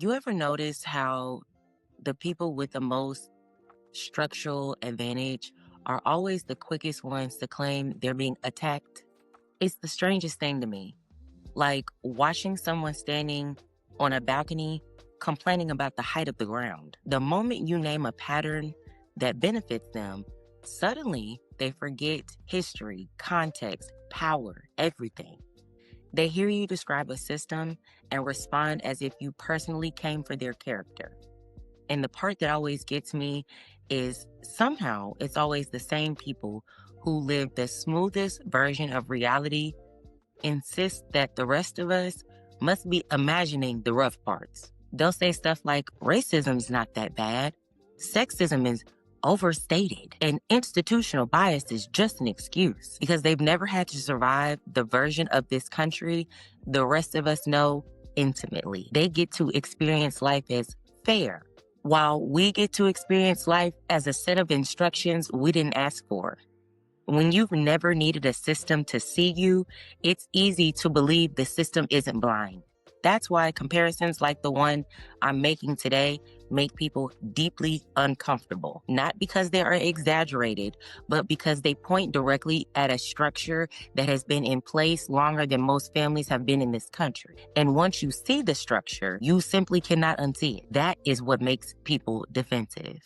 You ever notice how the people with the most structural advantage are always the quickest ones to claim they're being attacked? It's the strangest thing to me. Like watching someone standing on a balcony complaining about the height of the ground. The moment you name a pattern that benefits them, suddenly they forget history, context, power, everything. They hear you describe a system and respond as if you personally came for their character. And the part that always gets me is somehow it's always the same people who live the smoothest version of reality insist that the rest of us must be imagining the rough parts. They'll say stuff like racism's not that bad, sexism is overstated, and institutional bias is just an excuse because they've never had to survive the version of this country the rest of us know intimately. They get to experience life as fair, while we get to experience life as a set of instructions we didn't ask for. When you've never needed a system to see you, it's easy to believe the system isn't blind. That's why comparisons like the one I'm making today make people deeply uncomfortable. Not because they are exaggerated, but because they point directly at a structure that has been in place longer than most families have been in this country. And once you see the structure, you simply cannot unsee it. That is what makes people defensive.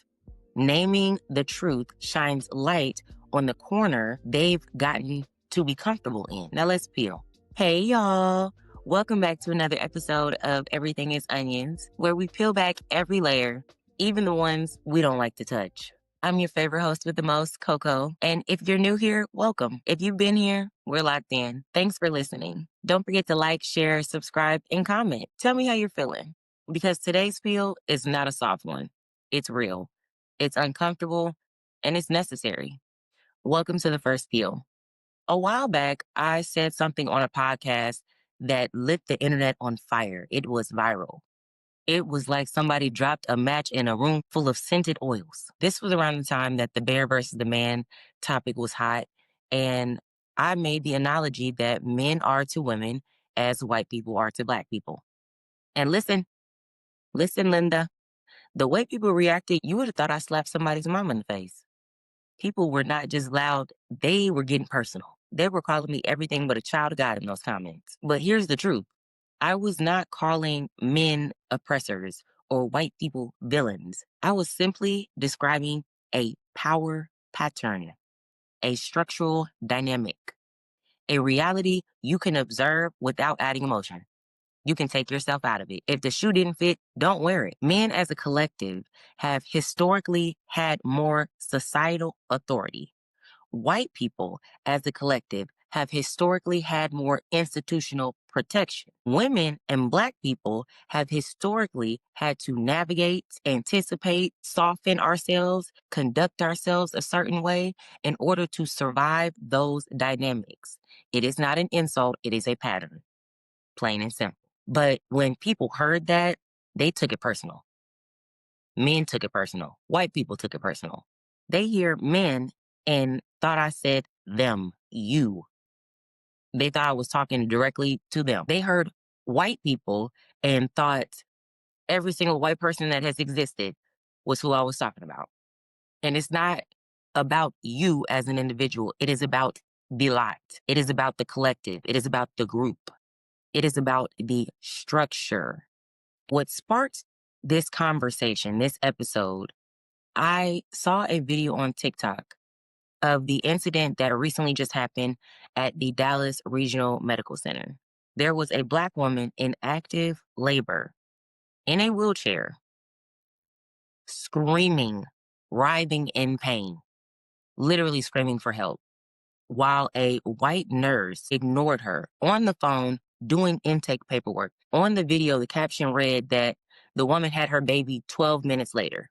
Naming the truth shines light on the corner they've gotten to be comfortable in. Now let's peel. Hey, y'all. Welcome back to another episode of Everything is Onions, where we peel back every layer, even the ones we don't like to touch. I'm your favorite host with the most, Coco. And if you're new here, welcome. If you've been here, we're locked in. Thanks for listening. Don't forget to like, share, subscribe, and comment. Tell me how you're feeling. Because today's peel is not a soft one. It's real. It's uncomfortable, and it's necessary. Welcome to the first peel. A while back, I said something on a podcast that lit the internet on fire. It was viral. It was like somebody dropped a match in a room full of scented oils. This was around the time that the bear versus the man topic was hot. And I made the analogy that men are to women as white people are to black people. And listen, Linda, the way people reacted, you would have thought I slapped somebody's mom in the face. People were not just loud, they were getting personal. They were calling me everything but a child of God in those comments. But here's the truth. I was not calling men oppressors or white people villains. I was simply describing a power pattern, a structural dynamic, a reality you can observe without adding emotion. You can take yourself out of it. If the shoe didn't fit, don't wear it. Men as a collective have historically had more societal authority. White people as a collective have historically had more institutional protection. Women and Black people have historically had to navigate, anticipate, soften ourselves, conduct ourselves a certain way in order to survive those dynamics. It is not an insult, it is a pattern, plain and simple. But when people heard that, they took it personal. Men took it personal. White people took it personal. They hear men and thought I said them, you. They thought I was talking directly to them. They heard white people and thought every single white person that has existed was who I was talking about. And it's not about you as an individual. It is about the lot. It is about the collective. It is about the group. It is about the structure. What sparked this conversation, this episode, I saw a video on TikTok of the incident that recently just happened at the Dallas Regional Medical Center. There was a Black woman in active labor in a wheelchair, screaming, writhing in pain, literally screaming for help, while a white nurse ignored her on the phone doing intake paperwork. On the video, the caption read that the woman had her baby 12 minutes later.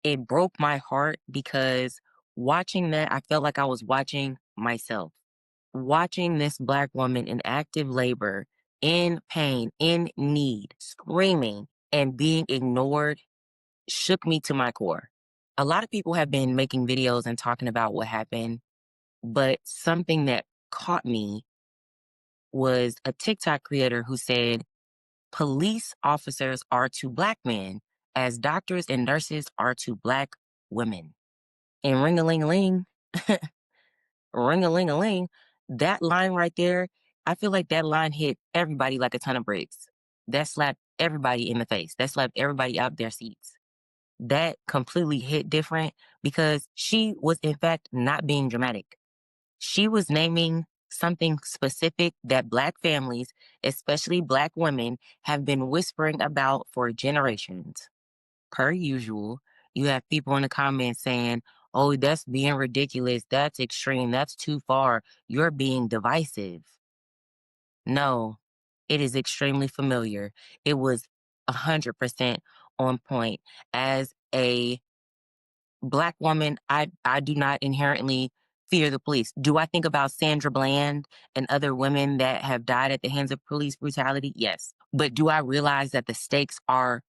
It broke my heart because watching that, I felt like I was watching myself. Watching this Black woman in active labor, in pain, in need, screaming, and being ignored shook me to my core. A lot of people have been making videos and talking about what happened, but something that caught me was a TikTok creator who said, Police officers are to Black men as doctors and nurses are to Black women. And ring-a-ling-a-ling, ring-a-ling-a-ling, that line right there, I feel like that line hit everybody like a ton of bricks. That slapped everybody in the face. That slapped everybody out their seats. That completely hit different because she was, in fact, not being dramatic. She was naming something specific that Black families, especially Black women, have been whispering about for generations. Per usual, you have people in the comments saying, oh, that's being ridiculous. That's extreme. That's too far. You're being divisive. No, it is extremely familiar. It was 100% on point. As a Black woman, I do not inherently fear the police. Do I think about Sandra Bland and other women that have died at the hands of police brutality? Yes. But do I realize that the stakes are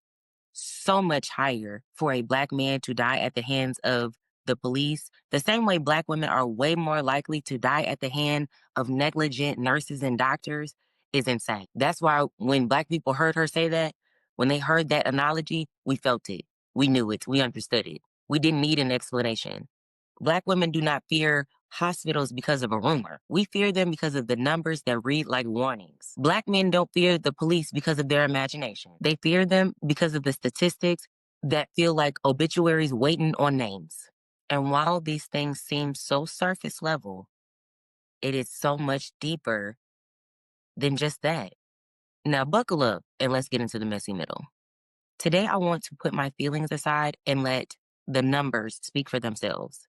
so much higher for a Black man to die at the hands of the police? The same way Black women are way more likely to die at the hand of negligent nurses and doctors is insane. That's why when Black people heard her say that, when they heard that analogy, we felt it. We knew it. We understood it. We didn't need an explanation. Black women do not fear hospitals because of a rumor. We fear them because of the numbers that read like warnings. Black men don't fear the police because of their imagination. They fear them because of the statistics that feel like obituaries waiting on names. And while these things seem so surface level, it is so much deeper than just that. Now, buckle up and let's get into the messy middle. Today, I want to put my feelings aside and let the numbers speak for themselves.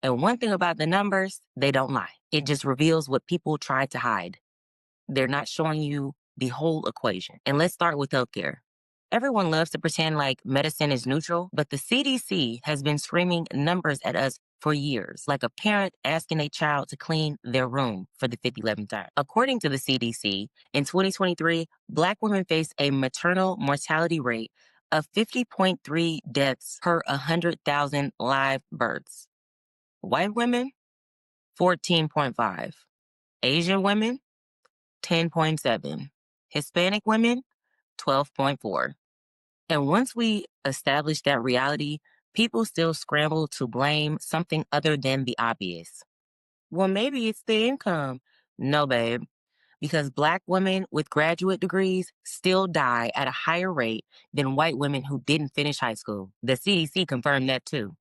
And one thing about the numbers, they don't lie. It just reveals what people try to hide. They're not showing you the whole equation. And let's start with healthcare. Everyone loves to pretend like medicine is neutral, but the CDC has been screaming numbers at us for years, like a parent asking a child to clean their room for the 11th time. According to the CDC, in 2023, Black women face a maternal mortality rate of 50.3 deaths per 100,000 live births. White women, 14.5. Asian women, 10.7. Hispanic women, 12.4. And once we establish that reality, people still scramble to blame something other than the obvious. Well, maybe it's the income. No, babe, because Black women with graduate degrees still die at a higher rate than white women who didn't finish high school. The CDC confirmed that too.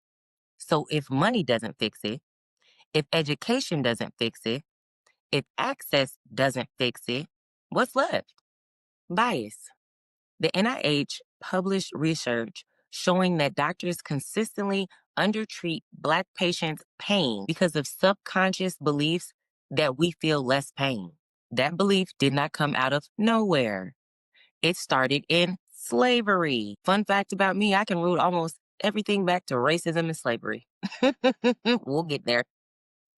So if money doesn't fix it, if education doesn't fix it, if access doesn't fix it, what's left? Bias. The NIH published research showing that doctors consistently undertreat Black patients' pain because of subconscious beliefs that we feel less pain. That belief did not come out of nowhere. It started in slavery. Fun fact about me, I can root almost everything back to racism and slavery. We'll get there.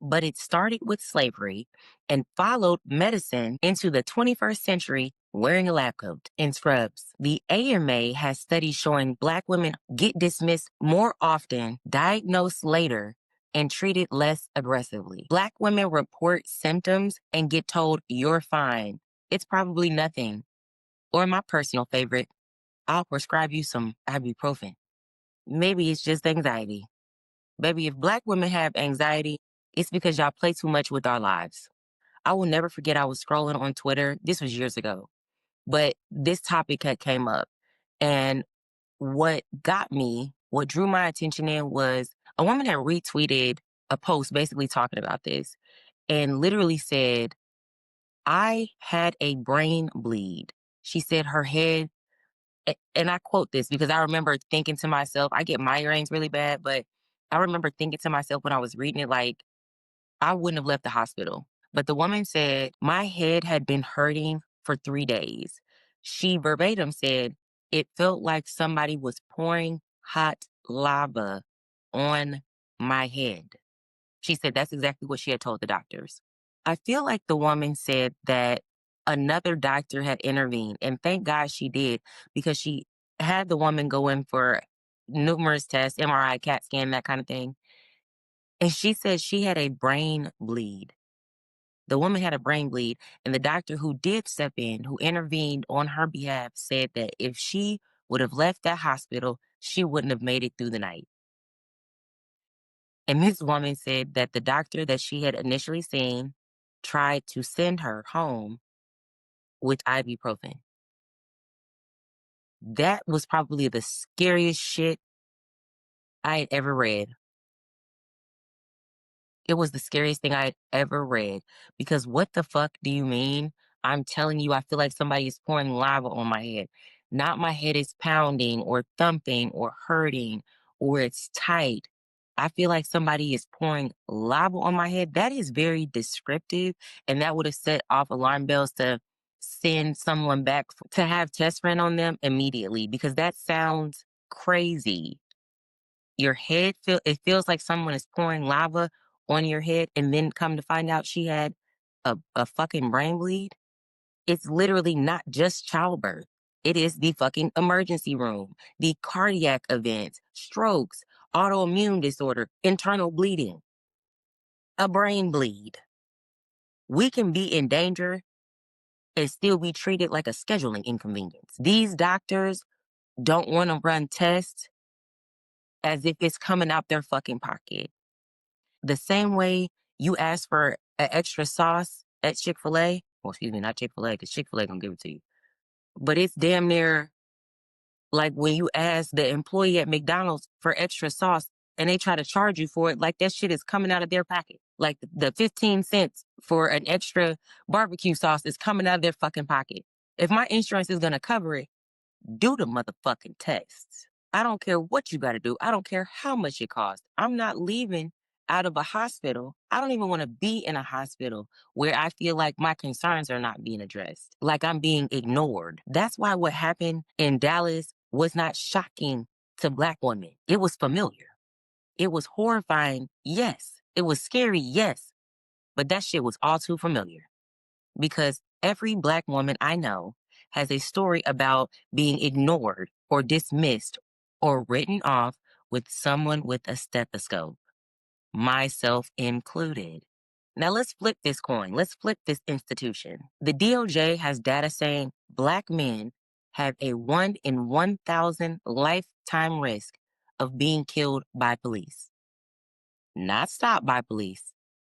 But it started with slavery and followed medicine into the 21st century wearing a lab coat and scrubs. The AMA has studies showing Black women get dismissed more often, diagnosed later, and treated less aggressively. Black women report symptoms and get told, you're fine. It's probably nothing. Or my personal favorite, I'll prescribe you some ibuprofen. Maybe it's just anxiety. Baby, if Black women have anxiety, it's because y'all play too much with our lives. I will never forget I was scrolling on Twitter. This was years ago, but this topic had came up. And what drew my attention in was a woman had retweeted a post basically talking about this and literally said, I had a brain bleed. She said her head, and I quote this because I remember thinking to myself, I get migraines really bad, but I remember thinking to myself when I was reading it, like, I wouldn't have left the hospital. But the woman said, my head had been hurting for 3 days. She verbatim said, it felt like somebody was pouring hot lava on my head. She said that's exactly what she had told the doctors. I feel like the woman said that another doctor had intervened, and thank God she did, because she had the woman go in for numerous tests, MRI, CAT scan, that kind of thing. And she said she had a brain bleed. The woman had a brain bleed, and the doctor who did step in, who intervened on her behalf, said that if she would have left that hospital, she wouldn't have made it through the night. And this woman said that the doctor that she had initially seen tried to send her home with ibuprofen. That was probably the scariest shit I had ever read. It was the scariest thing I had ever read, because what the fuck do you mean? I'm telling you, I feel like somebody is pouring lava on my head. Not my head is pounding or thumping or hurting or it's tight. I feel like somebody is pouring lava on my head. That is very descriptive. And that would have set off alarm bells to send someone back to have tests ran on them immediately, because that sounds crazy. Your head it feels like someone is pouring lava on your head, and then come to find out she had a fucking brain bleed. It's literally not just childbirth. It is the fucking emergency room, the cardiac events, strokes, autoimmune disorder, internal bleeding, a brain bleed. We can be in danger and still be treated like a scheduling inconvenience. These doctors don't want to run tests as if it's coming out their fucking pocket. The same way you ask for an extra sauce at Chick-fil-A, well, excuse me, not Chick-fil-A, because Chick-fil-A gonna give it to you. But it's damn near like when you ask the employee at McDonald's for extra sauce and they try to charge you for it, like that shit is coming out of their pocket. Like the 15 cents for an extra barbecue sauce is coming out of their fucking pocket. If my insurance is gonna cover it, do the motherfucking tests. I don't care what you got to do. I don't care how much it costs. I'm not leaving out of a hospital. I don't even want to be in a hospital where I feel like my concerns are not being addressed, like I'm being ignored. That's why what happened in Dallas was not shocking to Black women. It was familiar. It was horrifying, yes. It was scary, yes. But that shit was all too familiar, because every Black woman I know has a story about being ignored or dismissed or written off with someone with a stethoscope, myself included. Now let's flip this coin. Let's flip this institution. The DOJ has data saying Black men have a 1 in 1,000 lifetime risk of being killed by police. Not stopped by police,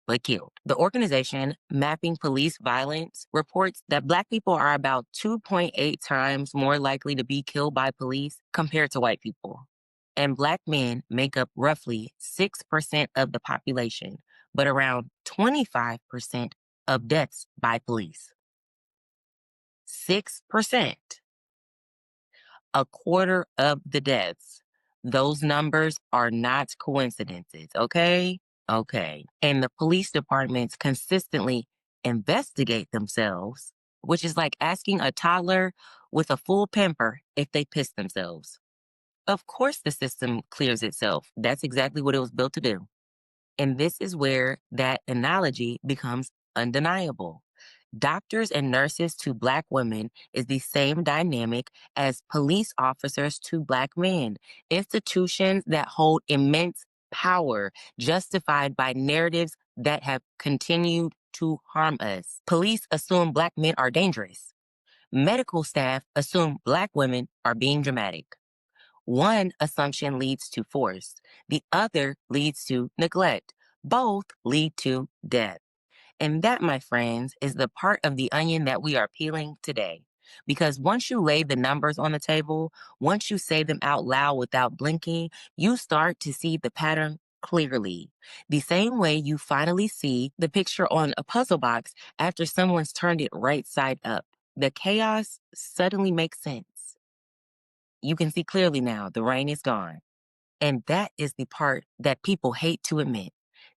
but killed. The organization Mapping Police Violence reports that Black people are about 2.8 times more likely to be killed by police compared to white people. And Black men make up roughly 6% of the population, but around 25% of deaths by police. 6%. A quarter of the deaths. Those numbers are not coincidences, okay? Okay. And the police departments consistently investigate themselves, which is like asking a toddler with a full pamper if they piss themselves. Of course, the system clears itself. That's exactly what it was built to do. And this is where that analogy becomes undeniable. Doctors and nurses to Black women is the same dynamic as police officers to Black men. Institutions that hold immense power justified by narratives that have continued to harm us. Police assume Black men are dangerous. Medical staff assume Black women are being dramatic. One assumption leads to force, the other leads to neglect. Both lead to death. And that, my friends, is the part of the onion that we are peeling today. Because once you lay the numbers on the table, once you say them out loud without blinking, you start to see the pattern clearly. The same way you finally see the picture on a puzzle box after someone's turned it right side up. The chaos suddenly makes sense. You can see clearly now the rain is gone. And that is the part that people hate to admit.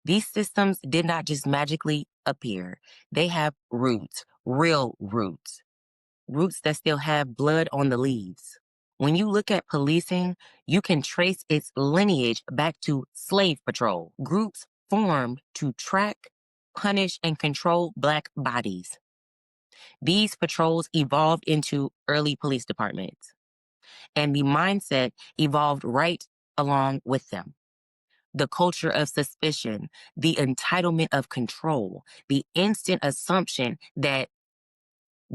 These systems did not just magically appear. They have roots, real roots, roots that still have blood on the leaves. When you look at policing, you can trace its lineage back to slave patrol, groups formed to track, punish, and control Black bodies. These patrols evolved into early police departments, and the mindset evolved right along with them. The culture of suspicion, the entitlement of control, the instant assumption that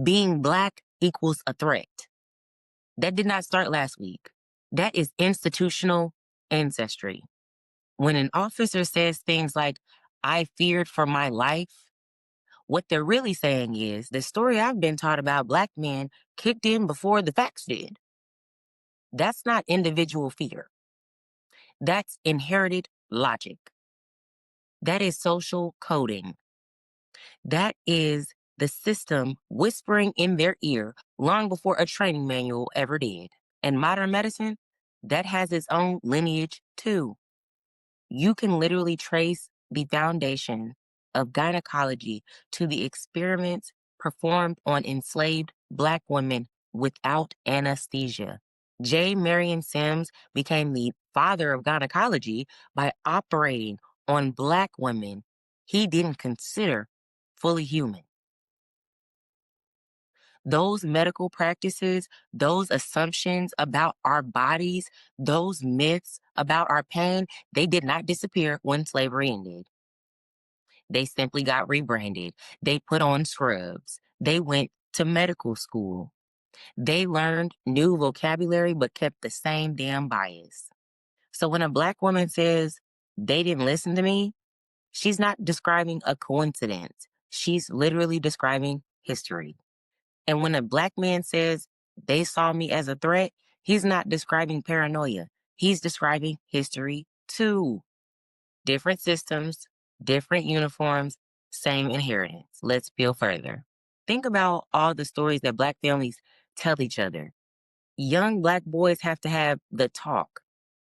being Black equals a threat. That did not start last week. That is institutional ancestry. When an officer says things like, I feared for my life, what they're really saying is the story I've been taught about Black men kicked in before the facts did. That's not individual fear. That's inherited logic. That is social coding. That is the system whispering in their ear long before a training manual ever did. And modern medicine, that has its own lineage too. You can literally trace the foundation of gynecology to the experiments performed on enslaved Black women without anesthesia. J. Marion Sims became the father of gynecology by operating on Black women he didn't consider fully human. Those medical practices, those assumptions about our bodies, those myths about our pain, they did not disappear when slavery ended. They simply got rebranded. They put on scrubs. They went to medical school. They learned new vocabulary but kept the same damn bias. So when a Black woman says, they didn't listen to me, she's not describing a coincidence. She's literally describing history. And when a Black man says they saw me as a threat, he's not describing paranoia. He's describing history too. Different systems, different uniforms, same inheritance. Let's peel further. Think about all the stories that Black families tell each other. Young Black boys have to have the talk,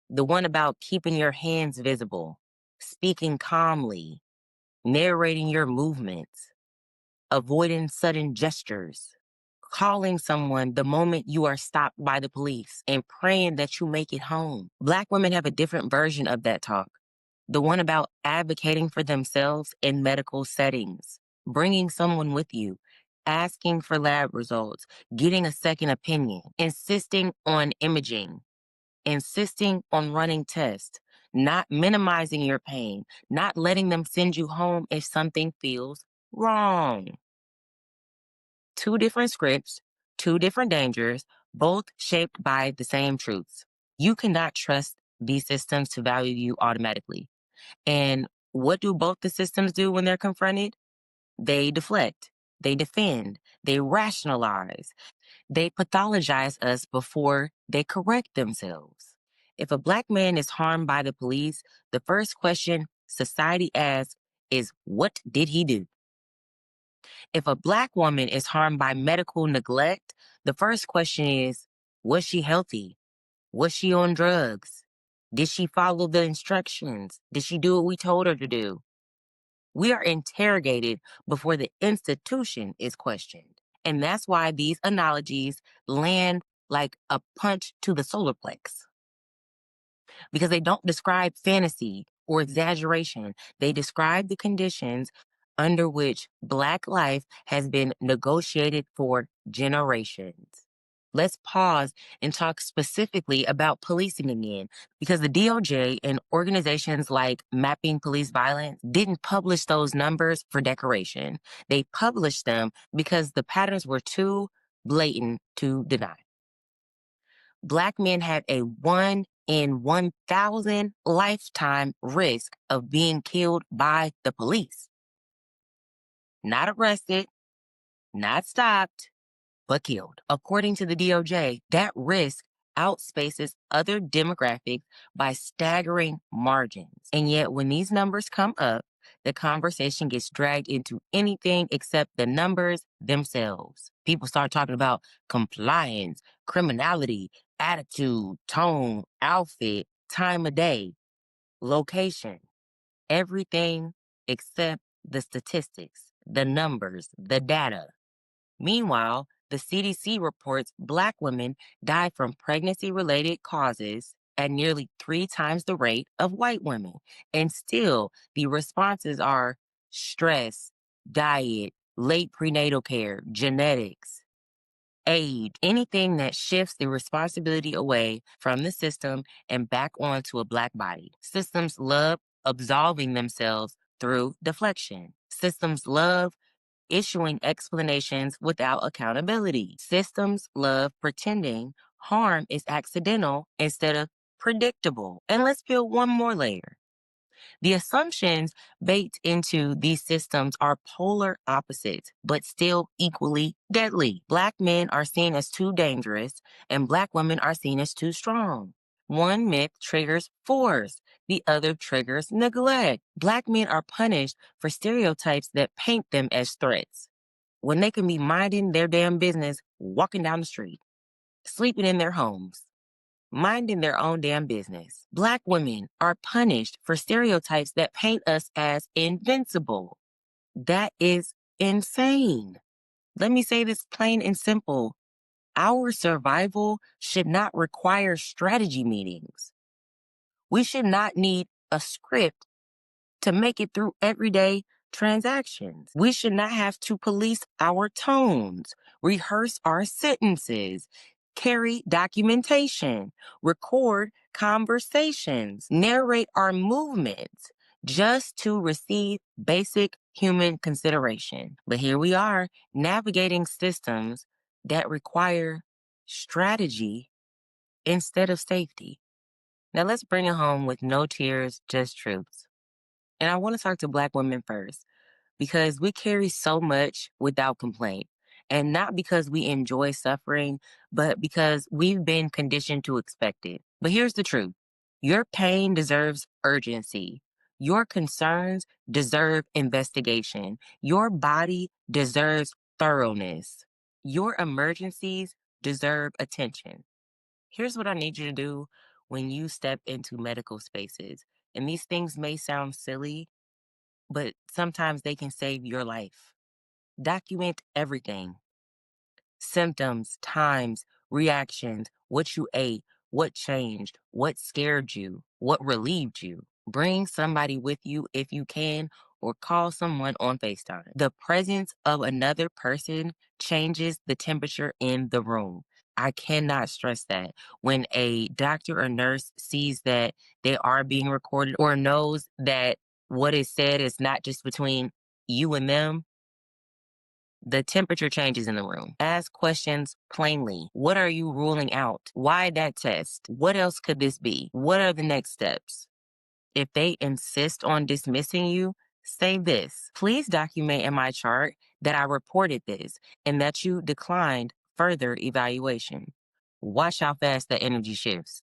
the one about keeping your hands visible, speaking calmly, narrating your movements, avoiding sudden gestures, calling someone the moment you are stopped by the police, and praying that you make it home. Black women have a different version of that talk, the one about advocating for themselves in medical settings, bringing someone with you, asking for lab results, getting a second opinion, insisting on imaging, insisting on running tests, not minimizing your pain, not letting them send you home if something feels wrong. Two different scripts, two different dangers, both shaped by the same truths. You cannot trust these systems to value you automatically. And what do both the systems do when they're confronted? They deflect, they defend, they rationalize, they pathologize us before they correct themselves. If a Black man is harmed by the police, the first question society asks is, what did he do? If a Black woman is harmed by medical neglect, the first question is, was she healthy? Was she on drugs? Did she follow the instructions? Did she do what we told her to do? We are interrogated before the institution is questioned. And that's why these analogies land like a punch to the solar plex, because they don't describe fantasy or exaggeration. They describe the conditions under which Black life has been negotiated for generations. Let's pause and talk specifically about policing again, because the DOJ and organizations like Mapping Police Violence didn't publish those numbers for decoration. They published them because the patterns were too blatant to deny. Black men have a 1 in 1,000 lifetime risk of being killed by the police. Not arrested, not stopped, but killed. According to the DOJ, that risk outspaces other demographics by staggering margins. And yet, when these numbers come up, the conversation gets dragged into anything except the numbers themselves. People start talking about compliance, criminality, attitude, tone, outfit, time of day, location, everything except the statistics, the numbers, the data. Meanwhile, the CDC reports Black women die from pregnancy-related causes at nearly 3 times the rate of white women. And still, the responses are stress, diet, late prenatal care, genetics. age, anything that shifts the responsibility away from the system and back onto a Black body. Systems love absolving themselves through deflection. Systems love issuing explanations without accountability. Systems love pretending harm is accidental instead of predictable. And let's peel one more layer. The assumptions baked into these systems are polar opposites, but still equally deadly. Black men are seen as too dangerous, and Black women are seen as too strong. One myth triggers force, the other triggers neglect. Black men are punished for stereotypes that paint them as threats when they can be minding their damn business, walking down the street, sleeping in their homes, minding their own damn business. Black women are punished for stereotypes that paint us as invincible. That is insane. Let me say this plain and simple. Our survival should not require strategy meetings. We should not need a script to make it through everyday transactions. We should not have to police our tones, rehearse our sentences, carry documentation, record conversations, narrate our movements just to receive basic human consideration. But here we are navigating systems that require strategy instead of safety. Now let's bring it home with no tears, just truths. And I want to talk to Black women first because we carry so much without complaint. And not because we enjoy suffering, but because we've been conditioned to expect it. But here's the truth. Your pain deserves urgency. Your concerns deserve investigation. Your body deserves thoroughness. Your emergencies deserve attention. Here's what I need you to do when you step into medical spaces. And these things may sound silly, but sometimes they can save your life. Document everything: symptoms, times, reactions, what you ate, what changed, what scared you, what relieved you. Bring somebody with you if you can, or call someone on FaceTime. The presence of another person changes the temperature in the room. I cannot stress that. When a doctor or nurse sees that they are being recorded or knows that what is said is not just between you and them, the temperature changes in the room. Ask questions plainly. What are you ruling out? Why that test? What else could this be? What are the next steps? If they insist on dismissing you, say this: please document in my chart that I reported this and that you declined further evaluation. Watch how fast that energy shifts.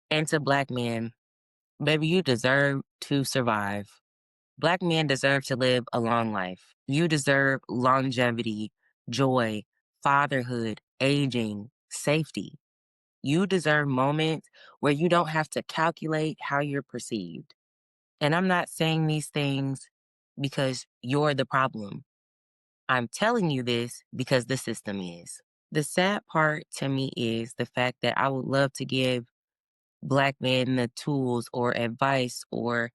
And to Black men, baby, you deserve to survive. Black men deserve to live a long life. You deserve longevity, joy, fatherhood, aging, safety. You deserve moments where you don't have to calculate how you're perceived. And I'm not saying these things because you're the problem. I'm telling you this because the system is. The sad part to me is the fact that I would love to give Black men the tools or advice or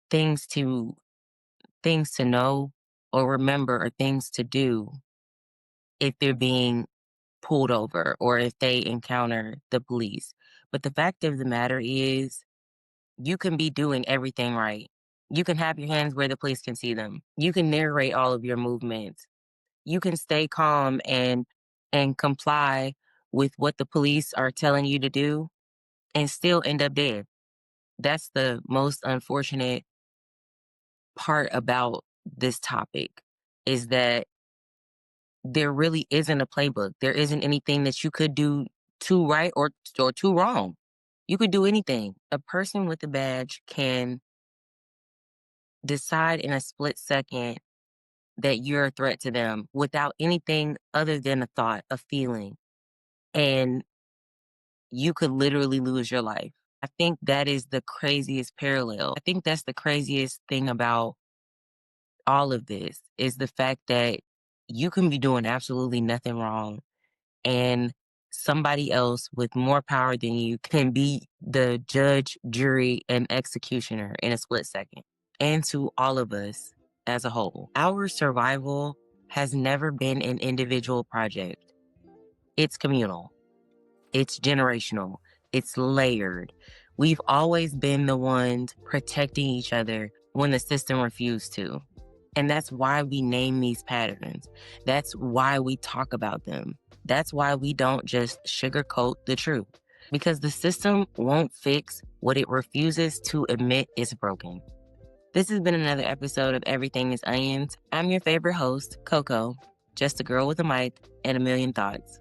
things to things to know or remember or things to do if they're being pulled over or if they encounter the police. But the fact of the matter is, you can be doing everything right. You can have your hands where the police can see them. You can narrate all of your movements. You can stay calm and comply with what the police are telling you to do and still end up dead. That's the most unfortunate part about this topic, is that there really isn't a playbook. There isn't anything that you could do too right or too wrong. You could do anything. A person with a badge can decide in a split second that you're a threat to them without anything other than a thought, a feeling. And you could literally lose your life. I think that is the craziest parallel. I think that's the craziest thing about all of this, is the fact that you can be doing absolutely nothing wrong and somebody else with more power than you can be the judge, jury, and executioner in a split second. And to all of us as a whole, our survival has never been an individual project. It's communal, it's generational, it's layered. We've always been the ones protecting each other when the system refused to. And that's why we name these patterns. That's why we talk about them. That's why we don't just sugarcoat the truth. Because the system won't fix what it refuses to admit is broken. This has been another episode of Everything is Onions. I'm your favorite host, Coco, just a girl with a mic and a million thoughts.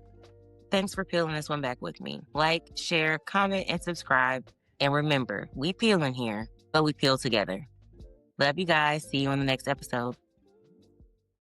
Thanks for peeling this one back with me. Like, share, comment, and subscribe. And remember, we peel in here, but we peel together. Love you guys. See you on the next episode.